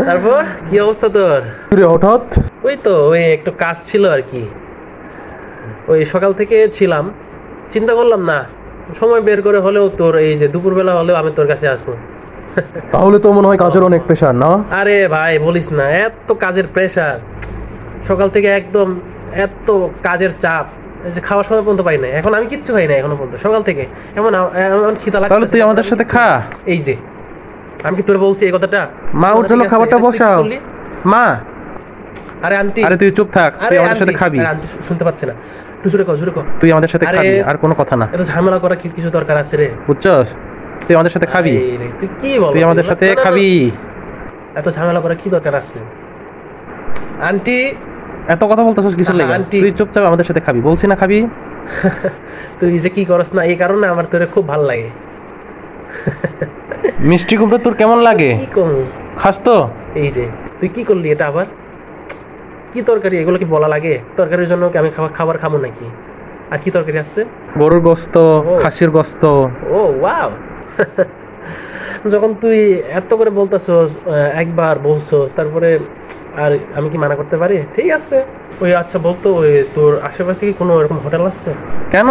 তারপর কি অবস্থা তোর? হঠাৎ ওই তো ওই একটু কাজ ছিল আর কি, ওই সকাল থেকে ছিলাম, চিন্তা করলাম না সময় বের করে হলেও তোর এই যে দুপুরবেলা হলেও আমি তোর কাছে আসবো। তাহলে তো মনে হয় কাজের অনেক প্রেশার না? আরে ভাই বলিস না, এত কাজের প্রেশার, সকাল থেকে একদম এত কাজের চাপ, এই যে খাওয়ার সময় পর্যন্ত পাই না, এখন আমি কিচ্ছু খাই না এখনো পর্যন্ত সকাল থেকে, এমন এমন খিদা লাগছে। তাহলে তুই আমাদের সাথে খা। এই যে আমি কি তোর বলছি এই কথাটা? মা ওর জন্য খাবারটা বসাও। মা, আরে আন্টি, আরে তুই চুপ থাক, তুই আমাদের সাথে খাবি। আরে আন্টি শুনতে পাচ্ছে না, একটু জোরে কর, জোরে কর। তুই আমাদের সাথে খাবি, আর কোনো কথা না। এত ঝামেলা করা কি কিছু দরকার আছে রে? বুঝছস, তুই আমাদের সাথে খাবি। তুই কি বল, তুই আমাদের সাথে খাবি। এত ঝামেলা করা কি দরকার আছে? আন্টি, এত কথা বলতেছস কিছু লাগে? তুই চুপচাপ আমাদের সাথে খাবি, বলছি না খাবি। তুই যে কি করস না, এই কারণে আমার তোরে খুব ভালো লাগে। মিষ্টি কুমড়ো তোর কেমন লাগে? কি কম খাস তো? এই যে তুই কি করলি এটা আবার? কি তরকারি এগুলো, কি বলা লাগে? তরকারির জন্য কি আমি খাবার খাবো নাকি? আর কি তরকারি আছে? গরুর গোস্ত, খাসির গোস্ত। ও ওয়াও। যখন তুই এত করে বলতেছস, একবার বলছস, তারপরে আর আমি কি মানা করতে পারি? ঠিক আছে। ওই আচ্ছা বলতো, ওই তোর আশেপাশে কি কোনো এরকম হোটেল আছে? কেন?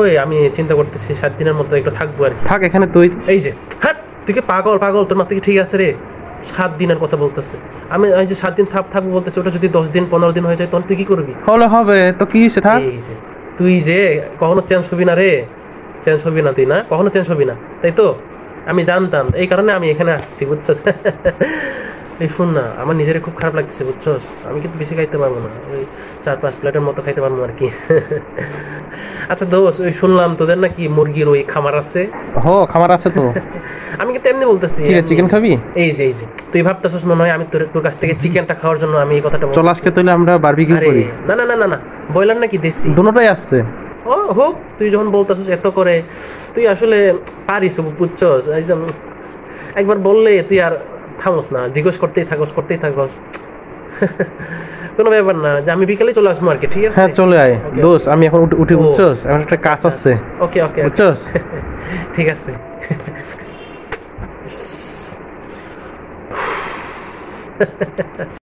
ওই আমি চিন্তা করতেছি 7 দিনের মতো একটু থাকবো আর কি। থাক এখানে তুই। এই যে হ্যাঁ, তুই কি পাগল? পাগল তোর মাথা কি ঠিক আছে রে? 7 দিনের কথা বলতেছে, আমি এই যে 7 দিন থাকবো বলতেছি, ওটা যদি 10 দিন 15 দিন হয়ে যায় তখন তুই কি করবি? হলে হবে তো, কি হয়েছে? থাক। এই যে তুই যে কখনো চেঞ্জ হবি না রে, চেঞ্জ হবি না তুই, না কখনো চেঞ্জ হবি না, তাই তো? আমি জানতাম, এই কারণে আমি এখানে আসছি, বুঝছস? এই শুন না, আমার নিজের খুব খারাপ লাগতেছে, বুঝছস? আমি কিন্তু বেশি খাইতে পারবো না, ওই 4-5 প্লেটের মতো খাইতে পারবো আর কি। আচ্ছা দোষ, ওই শুনলাম তোদের নাকি মুরগির ওই খামার আছে? খামার আছে তো। আমি কিন্তু এমনি বলতেছি, চিকেন খাবি? এই যে তুই ভাবতেছস মনে হয় আমি তোর কাছ থেকে চিকেনটা খাওয়ার জন্য আমি এই কথাটা বলছি। চল আজকে তাহলে আমরা বারবিকিউ করি। না না না না না, ব্রয়লার নাকি দেশি? দুটোটাই আছে। ও হোক, তুই যখন বলতেছস এত করে, তুই আসলে পারিস, বুঝছস? এই যে একবার বললে তুই আর থামোস না, জিজ্ঞেস করতেই থাকস। কোনো ব্যাপার না, যে আমি বিকালে চলে আসবো আর কি, ঠিক আছে? হ্যাঁ চলে আয় দোষ, আমি এখন উঠি, বুঝছস? এখন একটা কাজ আছে। ওকে ওকে, বুঝছস? ঠিক আছে।